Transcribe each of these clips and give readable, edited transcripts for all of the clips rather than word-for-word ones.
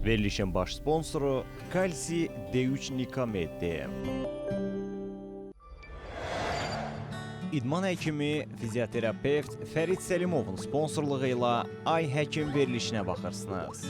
Verilişin baş sponsoru Kalsi D3 Nikamed. İdman həkimi, fizioterapevt Fərid Səlimovun sponsorluğu ilə Ay Həkim verilişinə baxırsınız.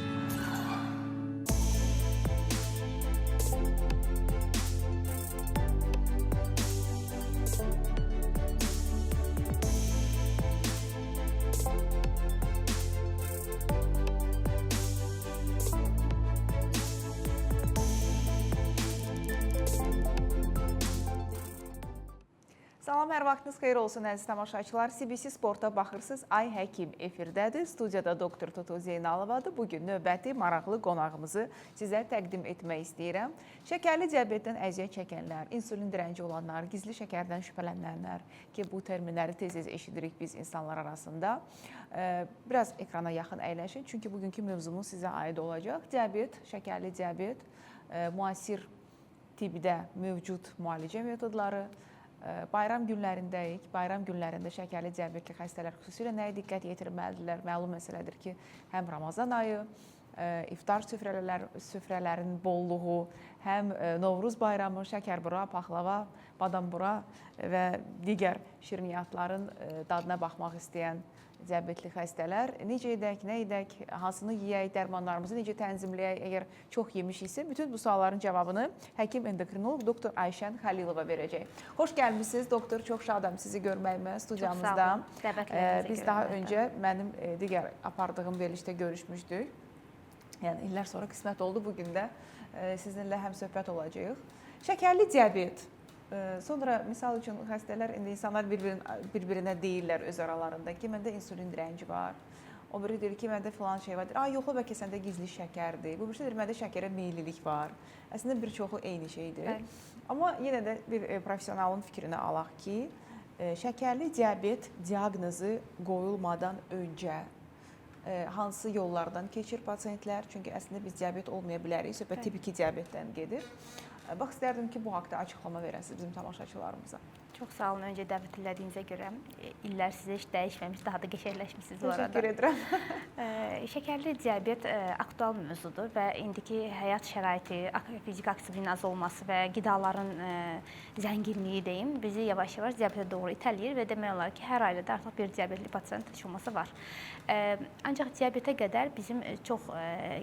Salam, hər vaxtınız xeyir olsun əziz tamaşaçılar. CBC Sport'a baxırsınız. Ay Həkim efirdədir. Studiyada Doktor Tutu Zeynalovadır. Bugün növbəti maraqlı qonağımızı sizə təqdim etmək istəyirəm. Şəkərli diabetdən əziyyət çəkənlər, insulin dirənci olanlar, gizli şəkərdən şübhələnənlər ki, bu terminləri tez-tez eşidirik biz insanlar arasında. Biraz ekrana yaxın əyləşin, çünki bugünkü mövzumuz sizə aid olacaq. Diabet, şəkərli diabet, müasir tibdə mövcud müalicə metodları, bayram günlərindəyik. Bayram günlərində şəkərli diabetli xəstələr xüsusilə nəyə diqqət yetirməlidirlər? Məlum məsələdir ki, həm Ramazan ayı, iftar süfrələrinin bolluğu, həm Novruz bayramı, şəkərbura, paxlava, badambura və digər şirniyyatların dadına baxmaq istəyən diabetli xəstələr necə edək, nə edək, hansını yeyək, dərmanlarımızı necə tənzimləyək, əgər çox yemişiksə, bütün bu sualların cavabını həkim endokrinoloq doktor Ayşən Xəlilova verəcək. Xoş gəlmişsiniz doktor, çox şadam sizi görməyimə studiyamızda. Biz daha öncə mənim digər apardığım verilişdə görüşmüşdük. Yəni illər sonra qismət oldu, bugün də sizinlə həm söhbət olacağıq. Şəkərli diabet. Sonra misal üçün xəstələr, indi insanlar bir-birinə deyirlər öz aralarında ki, məndə insulin dirənci var. O biri deyir ki, məndə filan şey var. Yox, bəlkə səndə gizli şəkərdir. Bu birisi deyir, məndə şəkərə meyillilik var. Əslində bir çoxu eyni şeydir. Bəli. Amma yenə də bir professionalın fikrini alaq ki, şəkərli diabet diaqnozu qoyulmadan öncə hansı yollardan keçir pasiyentlər? Çünki əslində biz diabet olmaya bilərik. Söhbət tip 2 diabetdən gedir. Bax, istərdim ki, bu haqda açıqlama verəsiniz bizim tamaşaçılarımıza. Çox sağ olun, öncə dəvət elədiyinizə görə. İllər sizə heç dəyişməmiş, daha da qəşəngləşmişsiniz bu arada. Təşəkkür edirəm. Şəkərli diabet aktual mövzudur və indiki həyat şəraiti, fizik aktivliyin az olması və qidaların zənginliyi deyim, bizi yavaş-yavaş diabetə doğru itələyir və demək olar ki, hər ailədə artıq bir diabetli pasiyent heç olması var. Ancaq diabetə qədər bizim çox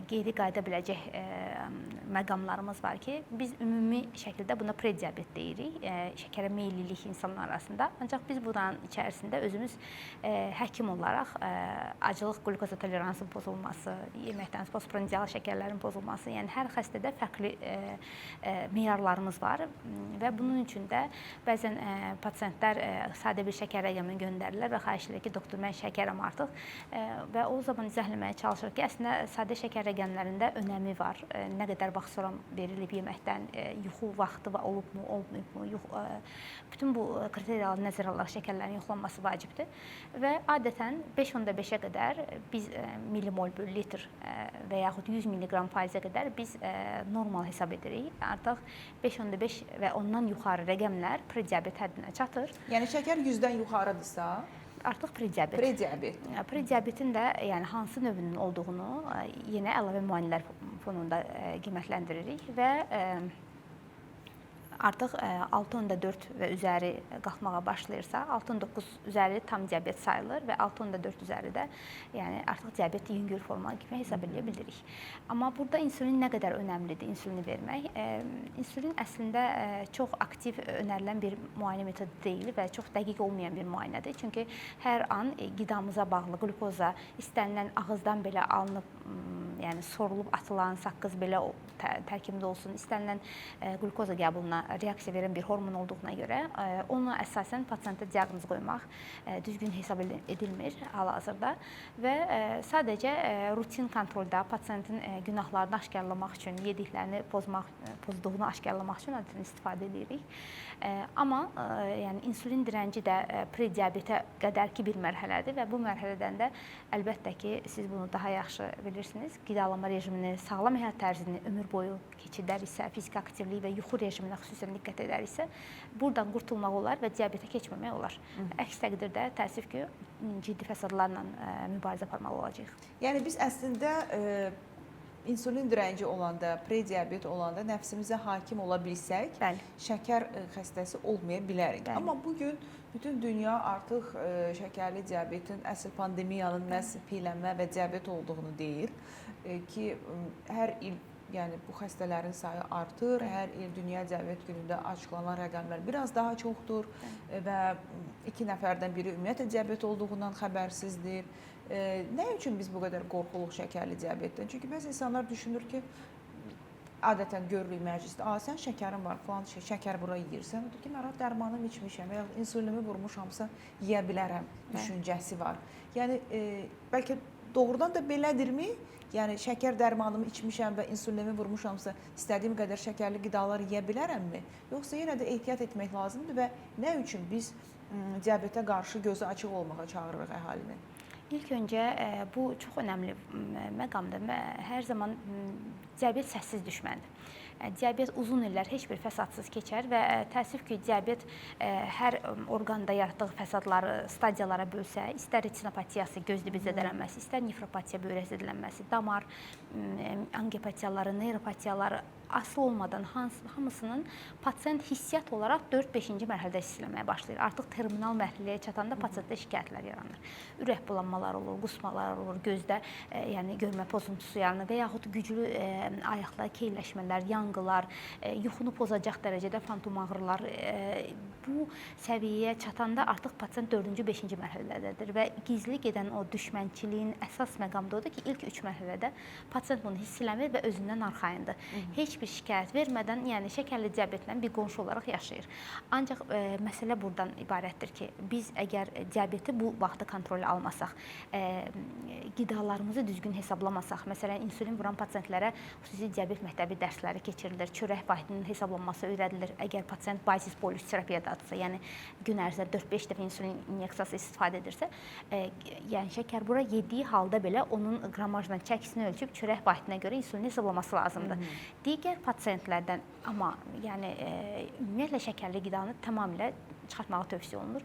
geri qayıda biləcək məqamlarımız var ki, biz ümumi şəkildə buna prediabet deyirik, şəkərə meyillilik insanlar arasında. Ancaq biz bunun içərisində özümüz həkim olaraq acılıq, qlukoza toleransın pozulması, yeməkdən postprandial şəkərlərin pozulması, yəni hər xəstədə fərqli meyarlarımız var və bunun üçün də bəzən pasiyentlər sadə bir şəkər rəqəmini göndərirlər və xahiş edir ki, doktor, mən şəkərəm artıq və o zaman izahləməyə çalışır ki, əslində sadə şəkər rəqəmlərində önəmi var. Nə qədər vaxt sonra verilib yeməkdən, yuxu vaxtı olubmu, olmayıbmı, bütün bu kriteriyaları nəzərə alaraq şəkərlərin yoxlanması vacibdir və adətən 5.5-ə qədər biz milimol bölü litr və yaxud 100 mg faizə qədər biz normal hesab edirik. Artıq 5.5 və ondan yuxarı rəqəmlər prediabet həddinə çatır. Yəni şəkər 100-dən yuxarıdırsa artıq prediabet. Prediabetin də yəni hansı növünün olduğunu yenə əlavə müayinələr fonunda qiymətləndiririk və artıq 6.4 və üzəri qalxmağa başlayırsa, 6.9 üzəri tam diabet sayılır və 6.4 üzəri də yəni artıq diabet yüngül forma kimi hesab edə bilirik. Amma burada insulin nə qədər önəmlidir, insulini vermək? İnsulin əslində çox aktiv önərilən bir müayinə metodu deyil və çox dəqiq olmayan bir müayinədir. Çünki hər an qidamıza bağlı qlukoza istənilən ağızdan belə alınıb, yəni sorulub atılan saqqız belə tərkibində olsun, istənilən qlukoza qəbuluna reaksiya verən bir hormon olduğuna görə ona əsasən pasiyentə diaqnoz qoymaq düzgün hesab edilmir hal-hazırda və sadəcə rutin kontrolda pasiyentin günahlarını aşkarlamaq üçün, yediklərini pozduğunu aşkarlamaq üçün adətən istifadə edirik. Amma yəni insulin dirənci də prediabetə qədərki bir mərhələdir və bu mərhələdən də əlbəttə ki, siz bunu daha yaxşı bilirsiniz. Qidalanma rejimini, sağlam həyat tərzini ömür boyu keçidəriksə, fizik aktivliyi və yuxu rejiminə xüsusən diqqət edəriksə, buradan qurtulmaq olar və diabetə keçməmək olar. Əks təqdirdə təəssüf ki, ciddi fəsadlarla mübarizə aparmalı olacağıq. Yəni biz əslində insulin dirənci olanda, prediabet olanda nəfsimizə hakim ola bilsək, Bəli. şəkər xəstəsi olmaya bilərik. Bəli. Amma bugün bütün dünya artıq şəkərli diabetin əsl pandemiyanın məhz piyələnmə və diabet olduğunu deyir ki, hər il yəni bu xəstələrin sayı artır. Hər il Dünya Diabet Günündə açıqlanan rəqəmlər biraz daha çoxdur və 2 nəfərdən biri ümumiyyətlə diabet olduğundan xəbərsizdir. Nə üçün biz bu qədər qorxuluq şəkərli diabetdən? Çünki bəzi insanlar düşünür ki, adətən görürük məclisdə, sən şəkərin var, falan şəkər bura yeyirsən. Odur ki, mən dərmanım içmişəm və ya insulinimi vurmuşamsa yeyə bilərəm düşüncəsi var. Yəni bəlkə doğrudan da belədirmi? Yəni şəkər dərmanımı içmişəm və insulinimi vurmuşamsa istədiyim qədər şəkərli qidalar yeyə bilərəmmi? Yoxsa yenə də ehtiyat etmək lazımdır və nə üçün biz diabetə qarşı gözü açıq olmağa çağırırıq əhalini? İlk öncə bu çox önəmli məqamdır. Hər zaman diabet səssiz düşməndir. Diabet uzun illər heç bir fəsadsız keçər və təəssüf ki, diabet hər orqanda yaratdığı fəsadları stadiyalara bölsə, istər retinopatiyası, göz dibi zədələnməsi, istər nefropatiya, böyrək zədələnməsi, damar angiopatiyaları, neyropatiyaları asılı olmadan hamısının pasient hissiyat olaraq 4-5-ci mərhələdə hiss eləməyə başlayır. Artıq terminal mərhələyə çatanda pasientdə şikayətlər yaranır. Ürək bulanmaları olur, qusmalar olur, gözdə yəni görmə pozuntusu yaranır və yaxud güclü ayaqda keyləşmələr, yanğılar, yuxunu pozacaq dərəcədə fantom ağrılar. Bu səviyyəyə çatanda artıq pasient 4-cü, 5-ci mərhələdədir və gizli gedən o düşmənçiliyin əsas məqamı da odur ki, ilk 3 mərhələdə pasient bunu hiss eləmir və özündən arxayındır. Heç bir şikayət vermədən, yəni şəkərli diabetlə bir qonşu olaraq yaşayır. Ancaq məsələ buradan ibarətdir ki, biz əgər diabeti bu vaxtda kontrolə almasaq, qidalarımızı düzgün hesablamasaq, məsələn, insulin vuran pasientlərə xüsusi diabet məktəbi dərsləri keçirilir, çörək vahidinin hesablanması öyrədilir. Əgər pasient bazis bolus terapiyadadırsa, yəni gün ərzində 4-5 dəfə insulin inyeksiyası istifadə edirsə, yəni şəkər bura yediyi halda belə onun qramajla çəkisini ölçüb çörək vahidinə görə insulini hesablaması lazımdır. Digər pasientlərdən amma yəni ümumiyyətlə şəkərli qidanı tamamilə çıxartmağı tövsiyə olunur.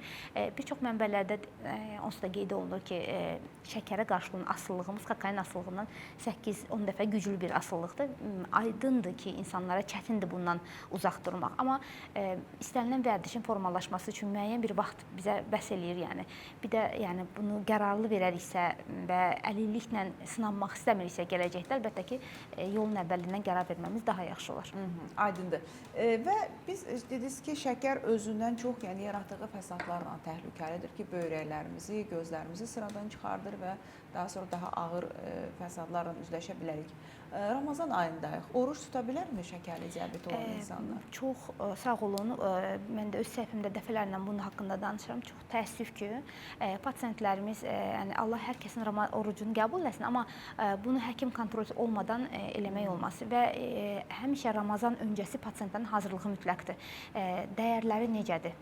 Bir çox mənbələrdə onsuz da qeyd olunur ki, şəkərə qarşı olan asıllığımız kokain asıllığından 8-10 dəfə güclü bir asıllıqdır. Aydındır ki, insanlara çətindir bundan uzaq durmaq. Amma istənilən vərdişin formalaşması üçün müəyyən bir vaxt bizə bəs eləyir. Yəni bir də yəni bunu qərarlı verəriksə və əlilliklə sınanmaq istəmiriksə gələcəkdə əlbəttə ki, yolun əvvəlindən qərar verməmiz daha yaxşı olar. Aydındır. Və biz dediniz ki, şəkər özündən çox yəni yaratdığı fəsadlarla təhlükəlidir ki, böyrəklərimizi, gözlərimizi sıradan çıxardır və daha sonra daha ağır fəsadlarla üzləşə bilərik. Ramazan ayındayıq. Oruç tuta bilərmi şəkərli diabeti olan insanlar? Çox sağ olun. Mən də öz səhifəmdə dəfələrlə bunun haqqında danışıram. Çox təəssüf ki, pasientlərimiz, yəni Allah hər kəsin orucunu qəbul etsin, amma bunu həkim kontrolü olmadan eləmək olmaz və həmişə Ramazan öncəsi pasientlərin hazırlığı mütləqdir. Dəyərləri necədir?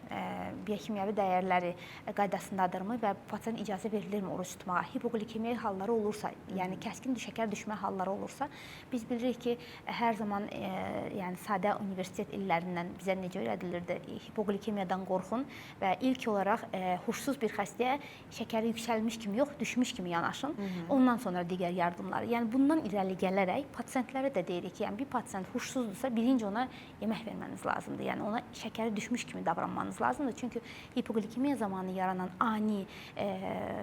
Biokimyəvi dəyərləri qaydasındadırmı və pasient icazə verilirmi oruc tutmağa? Hipoglikemiya halları olursa, yəni kəskin şəkər düşmə halları olursa, biz bilirik ki, hər zaman yəni sadə universitet illərindən bizə necə öyrədilirdi? Hipoglikemiyadan qorxun və ilk olaraq huşsuz bir xəstəyə şəkəri yüksəlmiş kimi yox, düşmüş kimi yanaşın. Ondan sonra digər yardımlar. Yəni bundan irəli gələrək pasientlərə də deyirik ki, yəni bir pasient huşsuzdursa, birinci ona yemək verməniz lazımdır. Yəni ona şəkəri düşmüş kimi davranmanız lazımdır. Çünki hipoglikemiya zamanı yaranan ani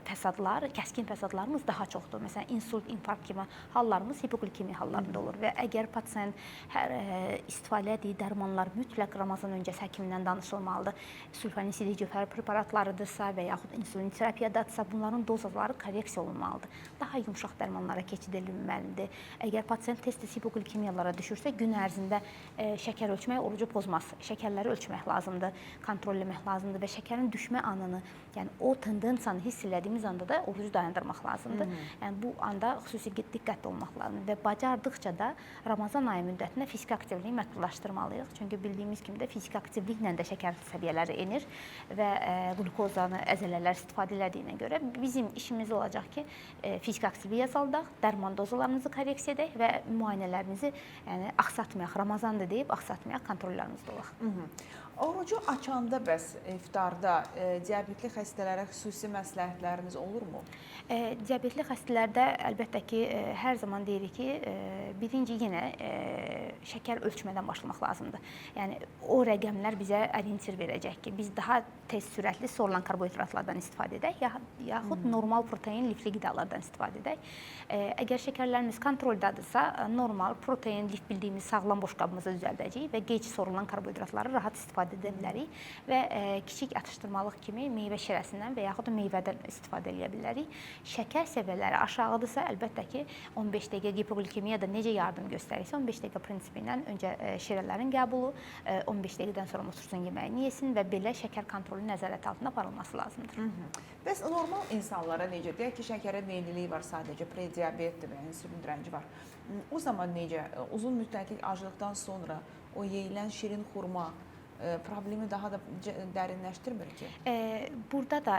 fəsadlar, kəskin fəsadlarımız daha çoxdur. Məsələn, insult, infarkt kimi hallarımız hipoglikemiya hallarında olur və əgər pasient istifadə etdiyi dərmanlar mütləq Ramazan öncəsi həkimindən danışılmalıdır. Sulfonisil cövhər preparatlarıdırsa və yaxud insulin terapiyadadırsa, bunların dozaları korreksiya olunmalıdır. Daha yumşaq dərmanlara keçid edilməlidir. Əgər pasient tez-tez hipoglikemiyalara düşürsə, gün ərzində şəkər ölçmək orucu pozmaz. Şəkərləri ölçmək lazımdır, kontrol etmək lazımdır və şəkərin düşmə anını, yəni o tendensiyanı hiss elədiyimiz anda da orucu dayandırmaq lazımdır. Yəni bu anda xüsusi diqqətli olmaq lazımdır və bacardıqca da Ramazan ayı müddətində fiziki aktivliyi məhdudlaşdırmalıyıq. Çünki bildiyimiz kimi də fiziki aktivliklə də şəkər səviyyələri enir və qlukozanı əzələlər istifadə elədiyinə görə bizim işimiz olacaq ki, fiziki aktivliyi azaldaq, dərman dozalarımızı korreksiya edək və müayinələrimizi yəni aksatmayaq. Ramazandır deyib aksatmayaq, kontrollərimizdə olaq. Orucu açanda bəs iftarda diabetli xəstələrə xüsusi məsləhətləriniz olurmu? Diabetli xəstələrdə əlbəttə ki, hər zaman deyirik ki, birinci yenə şəkər ölçmədən başlamaq lazımdır. Yəni o rəqəmlər bizə orientir verəcək ki, biz daha tez sürətli sorulan karbohidratlardan istifadə edək, yaxud normal protein lifli qidalardan istifadə edək. Əgər şəkərlərimiz kontroldadırsa, normal protein lif bildiyimiz sağlam boşqabımızı düzəldəcəyik və qeyd sorulan karbohidratları rahat istifadə edə bilərik və kiçik atışdırmalıq kimi meyvə şirəsindən və yaxud da meyvədən istifadə edə bilərik. Şəkər səviyyələri aşağıdırsa, əlbəttə ki, 15 dəqiqə gipoqlikemiyada necə yardım göstərirsə, 15 dəqiqə prinsipi ilə öncə şirələrin qəbulu, 15 dəqiqədən sonra otursun yeməyini yesin və belə şəkər kontrolu nəzarət altında aparılması lazımdır. Bəs normal insanlara necə? Deyək ki, şəkərə meyillilik var sadəcə, prediabetdir və insülin dirənci var. O zaman necə? Uzun müddətlik aclıqdan sonra o yeyilən şirin xurma problemi daha da dərinləşdirmir ki? Burada da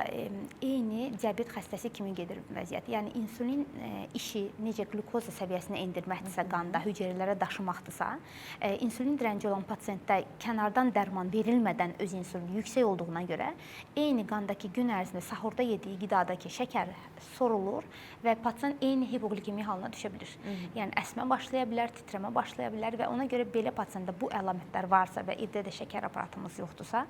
eyni diabet xəstəsi kimi gedir vəziyyət. Yəni insulin işi necə qlukoza səviyyəsinə endirməkdirsə, qanda hüceyrələrə daşımaqdırsa, insulin dirənci olan pasientdə kənardan dərman verilmədən öz insulini yüksək olduğuna görə eyni qandakı gün ərzində sahurda yediyi qidadakı şəkər sorulur və pasient eyni hipoqlikemiya halına düşə bilir. Yəni əsmə başlaya bilər, titrəmə başlaya bilər və ona görə belə pasientdə bu əlamətlər varsa və evdə də şəkər aparatımız yoxdursa,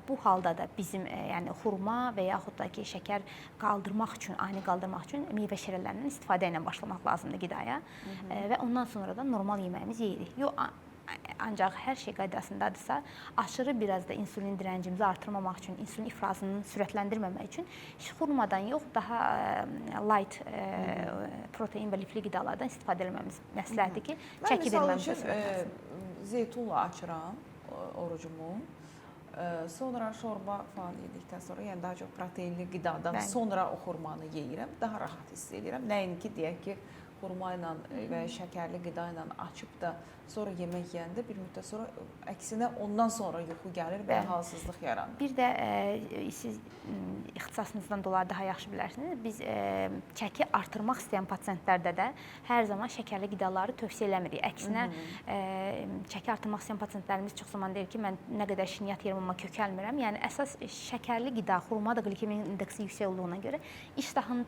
bu halda da bizim yəni xurma və yaxud da ki, şəkər qaldırmaq üçün, ani qaldırmaq üçün meyvə şirələrindən istifadə ilə başlamaq lazımdır qidaya və ondan sonra da normal yeməyimizi yeyirik. Ancaq hər şey qaydasındadırsa, aşırı biraz da insulin dirəncimizi artırmamaq üçün, insulin ifrazını sürətləndirməmək üçün xurmadan yox, daha light protein və lifli qidalardan istifadə etməmiz məsləhətdir ki, çəki verməmizə sürətlənsin. Zeytunla açıram orucumu. Sonra şorba falan yedikdən sonra, yəni daha çox proteinli qidadan sonra o xurmanı yeyirəm, daha rahat hiss edirəm. Nəinki deyək ki, xurma ilə və şəkərli qida ilə açıb da sonra yemək yeyəndə bir müddət sonra əksinə ondan sonra yuxu gəlir və halsızlıq yaranır. Bir də siz ixtisasınızdan dolayı daha yaxşı bilərsiniz. Biz çəki artırmaq istəyən pasientlərdə də hər zaman şəkərli qidaları tövsiyə eləmirik. Əksinə çəki artırmaq istəyən pasientlərimiz çox zaman deyir ki, mən nə qədər şirniyyat yerim amma kökəlmirəm. Yəni əsas şəkərli qida, xurma da glikemiya indeksi yüksək olduğuna görə iştahın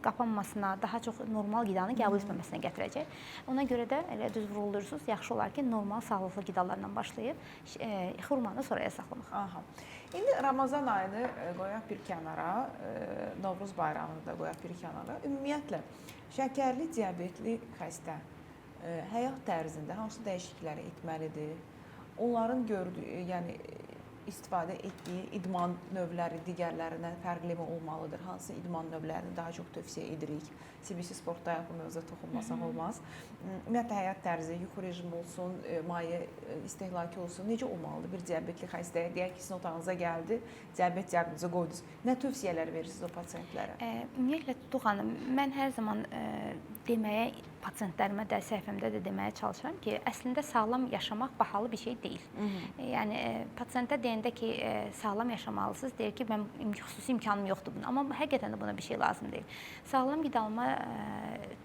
qapanmasına, daha çox normal qidanı qəbul etməməsinə gətirəcək. Ona görə də elə düz vurulursunuz, yaxşı olar ki, normal sağlıqlı qidalarla başlayıb xurmanı sonraya saxlamaq. İndi Ramazan ayını qoyaq bir kənara, Novruz bayramını da qoyaq bir kənara. Ümumiyyətlə, şəkərli, diabetli xəstə həyat tərzində hansı dəyişiklikləri etməlidir? Onların gördüyü, yəni istifadə etdiyi idman növləri digərlərindən fərqli olmalıdır? Hansı idman növlərini daha çox tövsiyə edirik? CBC Sportda bu mövzuya toxunmasaq olmaz. Ümumiyyətlə, həyat tərzi, yuxu rejimi olsun, maye istehlakı olsun, necə olmalıdır? Bir diabetli xəstəyə deyək ki, sizin otağınıza gəldi, diabet diaqnozu qoydunuz. Nə tövsiyələr verirsiniz o pasientlərə? Ümumiyyətlə, Tuğ xanım, mən hər zaman deməyə, pasientlərimə də, səhifəmdə də deməyə çalışıram ki, əslində sağlam yaşamaq bahalı bir şey deyil. Yəni, pasientə deyəndə ki, sağlam yaşamalısınız, deyir ki, mən xüsusi imkanım yoxdur buna. Amma həqiqətən də buna bir şey lazım deyil. Sağlam qidalanma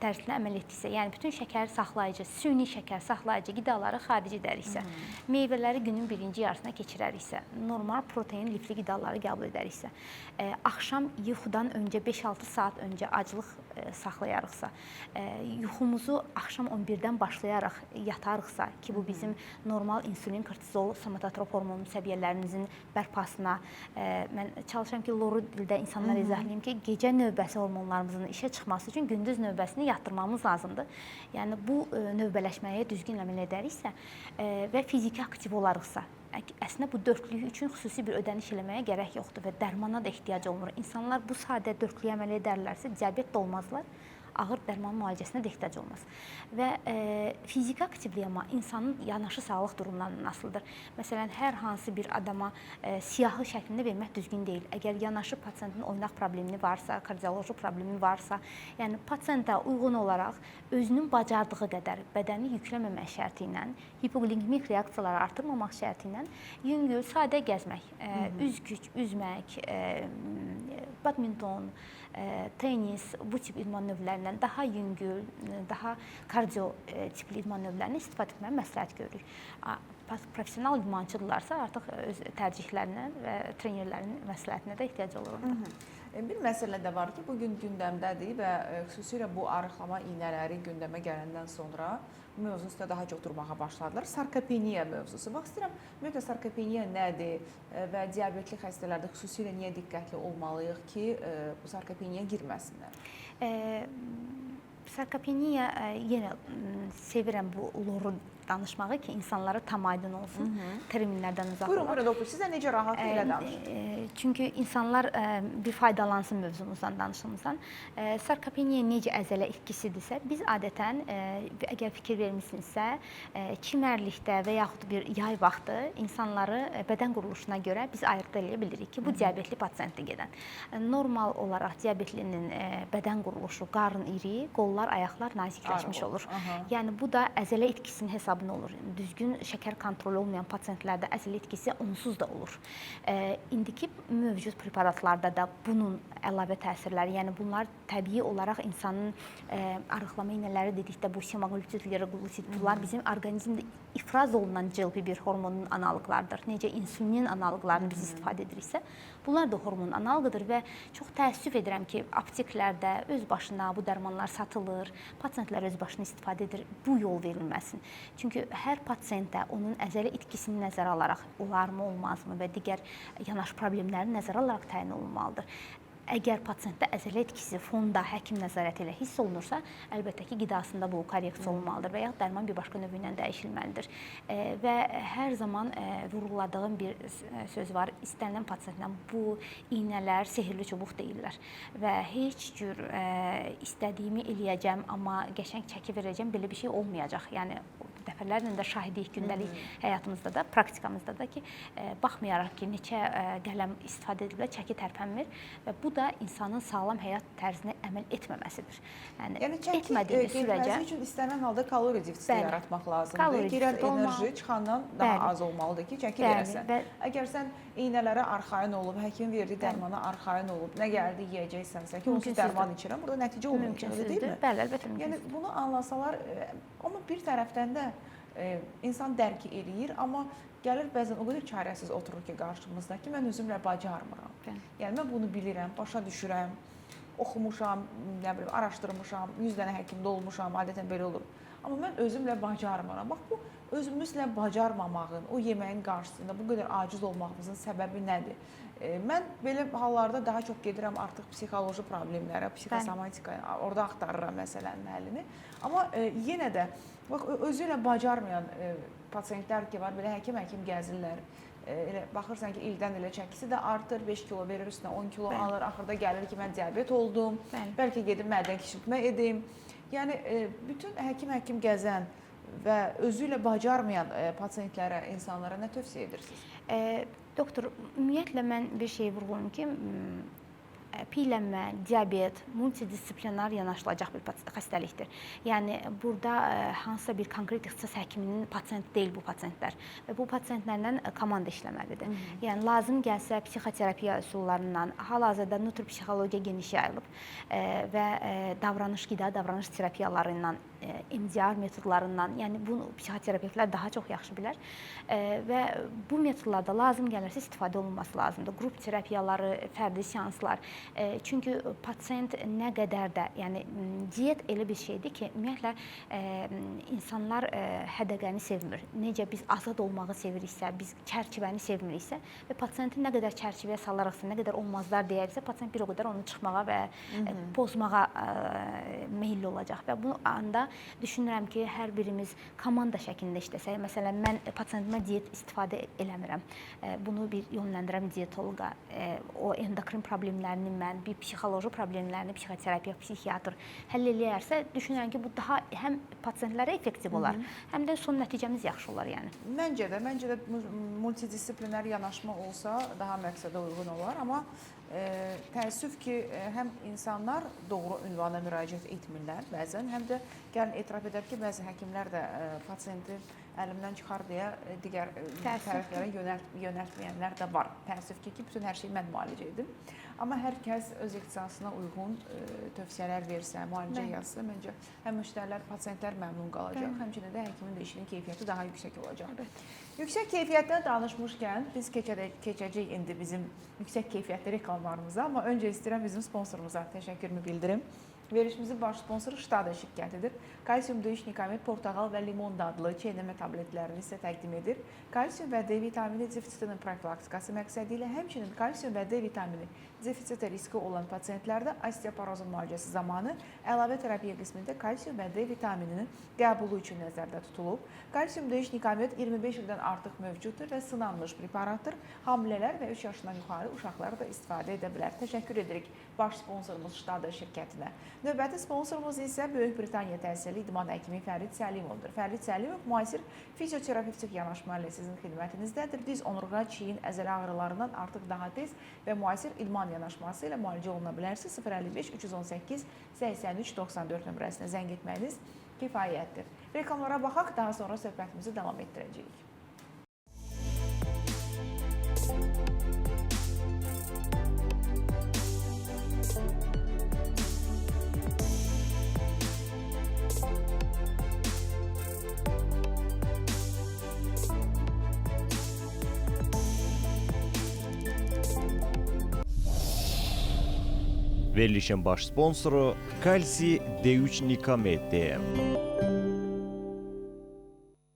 tərzinə əməl etdiksə, yəni bütün şəkər saxlayıcı, süni şəkər saxlayıcı qidaları xaric edəriksə, meyvələri günün birinci yarısına keçirəriksə, normal protein, lifli qidaları qəbul edəriksə, axşam yuxudan öncə 5-6 saat öncə aclıq saxlayarıqsa, yuxumuzu axşam 11-dən başlayaraq yatarıqsa ki, bu bizim normal insulin, kortizol, somatotrop hormon səviyyələrimizin bərpasına, mən çalışıram ki, loru dildə insanlara izahlayayım ki, gecə növbəsi hormonlarımızın işə çıxması üçün gündüz növbəsini yatdırmamız lazımdır. Yəni, bu növbələşməyə düzgün əməl edəriksə və fiziki aktiv olarıqsa, əslində bu dörtlük üçün xüsusi bir ödəniş eləməyə gərək yoxdur və dərmana da ehtiyac olmur. İnsanlar bu sadə dörtlüyə əməl edərlərsə, diabet də olmazlar, ağır dərman müalicəsinə də ehtiyac olmaz. Və fiziki aktivlik amma insanın yanaşı sağlıq durumlarından asılıdır. Məsələn, hər hansı bir adama siyahı şəklində vermək düzgün deyil. Əgər yanaşı pasientin oynaq problemi varsa, kardioloji problemi varsa, yəni pasientə uyğun olaraq özünün bacardığı qədər bədəni yükləməmək şərti ilə, hipoglikemik reaksiyaları artırmamaq şərti ilə yüngül, sadə gəzmək, üzgüc, üzmək, badminton, tenis, bu tip idman növlərindən daha yüngül, daha kardio tipli idman növlərini istifadə etməyi məsləhət görürük. Professional idmançıdırlarsa artıq öz tərcihlərinə və trenerlərin məsləhətinə də ehtiyac olur. Bir məsələ də var ki, bugün gündəmdədir və xüsusilə bu arıqlama iynələri gündəmə gələndən sonra bu mövzunun üstə daha çox durmağa başladılar. Sarkopeniya mövzusu. Bax, istəyirəm, ümumiyyətlə sarkopeniya nədir və diabetli xəstələrdə xüsusilə niyə diqqətli olmalıyıq ki, bu sarkopeniyaya girməsinlər? Sarkopeniya, yenə sevirəm bu loru danışmağı ki, insanlara tam aydın olsun, terminlərdən uzaq Buyurun, olaq. buyurun doktor, sizə necə rahat elə danışın? Çünki insanlar bir faydalansın mövzumuzdan, danışımızdan. Sarkopeniya necə əzələ itkisidirsə, biz adətən, əgər fikir vermişsinizsə, çimərlikdə və yaxud bir yay vaxtı insanları bədən quruluşuna görə biz ayırd edə bilirik ki, bu diabetli pasiyentdə gedən. Normal olaraq diabetlinin bədən quruluşu, qarın iri, qollar, ayaqlar nazikləşmiş olur. Yəni, bu da əzələ itkisinin hesabına olur. Düzgün şəkər kontrolü olmayan pasiyentlərdə əzələ itkisi onsuz da olur. İndiki mövcud preparatlarda da bunun əlavə təsirləri, yəni bunlar təbii olaraq insanın arıqlama iynələri dedikdə bu semaglutid, liraglutid, bunlar bizim orqanizmdə ifraz olunan GLP-1 hormonunun analoqlarıdır. Necə insulinin analoqlarını biz istifadə ediriksə, bunlar da hormonun analoqıdır və çox təəssüf edirəm ki, apteklərdə öz başına bu dərmanlar satılır, pasiyentlər öz başına istifadə edir. Bu yol verilməsin. Çünki hər pasiyentdə onun əzələ itkisini nəzərə alaraq olarmı, olmazmı və digər yanaşı problemləri nəzərə alaraq təyin olunmalıdır. Əgər pasiyentdə əzələ itkisi fonda həkim nəzarəti ilə hiss olunursa, əlbəttə ki, qidasında bu korreksiya olmalıdır və ya dərman bir başqa növü ilə dəyişilməlidir. Və hər zaman vurğuladığım bir söz var, istənilən pasiyentdən bu iynələr sehirli çubuq deyirlər və heç cür istədiyimi eləyəcəm, amma qəşəng çəki verəcəm, belə bir şey olmayacaq. Yəni, dəfələrlə də şahidiyik gündəlik həyatımızda da, praktikamızda da ki, baxmayaraq ki, neçə qələm istifadə edilib, çəki tərpənmir və bu da insanın sağlam həyat tərzinə əməl etməməsidir. Yəni, çəki getməsi üçün istənilən halda kalori defisiti yaratmaq lazımdır. Girən enerji çıxandan daha az olmalıdır ki, çəki verəsən. Əgər sən iynələrə arxain olub, həkim verdiyi dərmana arxain olub, nə gəldi yeyəcəksənsə ki, onsuz dərman içirəm, burada nəticə olmayacaq, deyil mi? Bəli, əlbəttə. Yəni, bunu anlasalar, amma bir tərəfdən də insan dərk eləyir, amma gəlir bəzən o qədər çarəsiz oturur ki, qarşımızda ki, mən özümlə bacarmıram. Yəni, mən bunu bilirəm, başa düşürəm, oxumuşam, nə bilim, araşdırmışam, 100 dənə həkimdə olmuşam, adətən belə olur. Amma mən özümlə bacarmıram. Bax, bu özümüzlə bacarmamağın, o yeməyin qarşısında bu qədər aciz olmağımızın səbəbi nədir? Mən belə hallarda daha çox gedirəm artıq psixoloji problemlərə, psixosomatikaya, orada axtarıram məsələnin həllini. Amma yenə də, bax, özü ilə bacarmayan pasiyentlər ki var, belə həkim gəzirlər. Elə baxırsan ki, ildən ilə çəkisi də artır, 5 kilo verir, üstünə 10 kilo alır, axırda gəlir ki, mən diabet oldum, bəlkə gedim mədən kiçiltmə edim. Yəni, bütün həkim gəzən və özü ilə bacarmayan pasiyentlərə, insanlara nə tövsiyə edirsiniz? Doktor, ümumiyyətlə mən bir şey vurğulayım ki, piyələnmə, diabet multidisiplinar yanaşılacaq bir xəstəlikdir. Yəni, burada hansısa bir konkret ixtisas həkiminin pasiyenti deyil bu pasiyentlər və bu pasiyentlərlə komanda işləməlidir. Yəni, lazım gəlsə psixoterapiya üsullarından, hal-hazırda nutropsixologiya geniş yayılıb və qida davranış terapiyaları ilə, MDR metodlarından, yəni bunu psixoterapevtlər daha çox yaxşı bilər və bu metodlarda lazım gəlirsə istifadə olunması lazımdır. Qrup terapiyaları, fərdi seanslar. Çünki pasiyent nə qədər də, yəni diyet elə bir şeydir ki, ümumiyyətlə insanlar hədəqəni sevmir. Necə biz azad olmağı seviriksə, biz çərçivəni sevmiriksə və pasiyenti nə qədər çərçivəyə salaraqsa, nə qədər olmazlar deyərsə, pasiyent bir o qədər onu çıxmağa və pozmağa meyilli olacaq və bu anda düşünürəm ki, hər birimiz komanda şəklində işləsək, məsələn, mən pasiyentimə diyet istifadə eləmirəm. Bunu bir yönləndirəm diyetoloqa, o endokrin problemlərini mən, bir psixoloji problemlərini psixoterapiya, psixiatr həll eləyərsə, düşünürəm ki, bu daha həm pasiyentlərə effektiv olar, həm də son nəticəmiz yaxşı olar, yəni. Məncə də multidisipliner yanaşma olsa daha məqsədə uyğun olar, amma Təəssüf ki, həm insanlar doğru ünvana müraciət etmirlər bəzən, həm də gəlin etiraf edək ki, bəzi həkimlər də pasiyenti əlimdən çıxar deyə digər tərəflərə yönəltməyənlər də var. Təəssüf ki, bütün hər şeyi mən müalicə edim. Amma hər kəs öz ixtisasına uyğun tövsiyələr versə, müalicə yazsa, məncə həm müştərilər, pasiyentlər məmnun qalacaq, həmçinin də həkimin də işinin keyfiyyəti daha yüksək olacaq. Yüksək keyfiyyətdən danışmışkən biz keçəcəyik indi bizim yüksək keyfiyyətli reklamlarımıza, amma öncə istəyirəm bizim sponsorumuza təşəkkürümü bildirim. Verilişimizin baş sponsoru Ştada şirkətidir. Kalsium döyüş nikamet, portağal və limon dadlı çeynəmə tabletlərini sizə təqdim edir. Kalsium və D vitamini defisitinin profilaktikası məqsədi ilə həmçinin kalsium və D vitamini defisiti riski olan pasientlərdə osteoporozun müalicəsi zamanı əlavə terapiya qismində kalsium və D vitamininin qəbulu üçün nəzərdə tutulub. Kalsium döyüş nikamet 25 ildən artıq mövcuddur və sınanmış preparatdır. Hamilələr və 3 yaşından yuxarı uşaqlar da istifadə edə bilər. Təşəkkür edirik baş sponsorumuz Ştada şirkətinə. Növbəti sponsorumuz isə Böyük Britaniya təhsilli idman həkimi Fərid Səlimovdur. Fərid Səlimov müasir fizioterapevtik yanaşma ilə sizin xidmətinizdədir. Diz, onurğa, çiyin, əzələ ağrılarından artıq daha tez və müasir idman yanaşması ilə müalicə oluna bilərsiniz. 055 318 83 94 nömrəsinə zəng etməyiniz kifayətdir. Reklamlara baxaq, daha sonra söhbətimizi davam etdirəcəyik. Verilişin baş sponsoru Kalsi D3 Nikamet.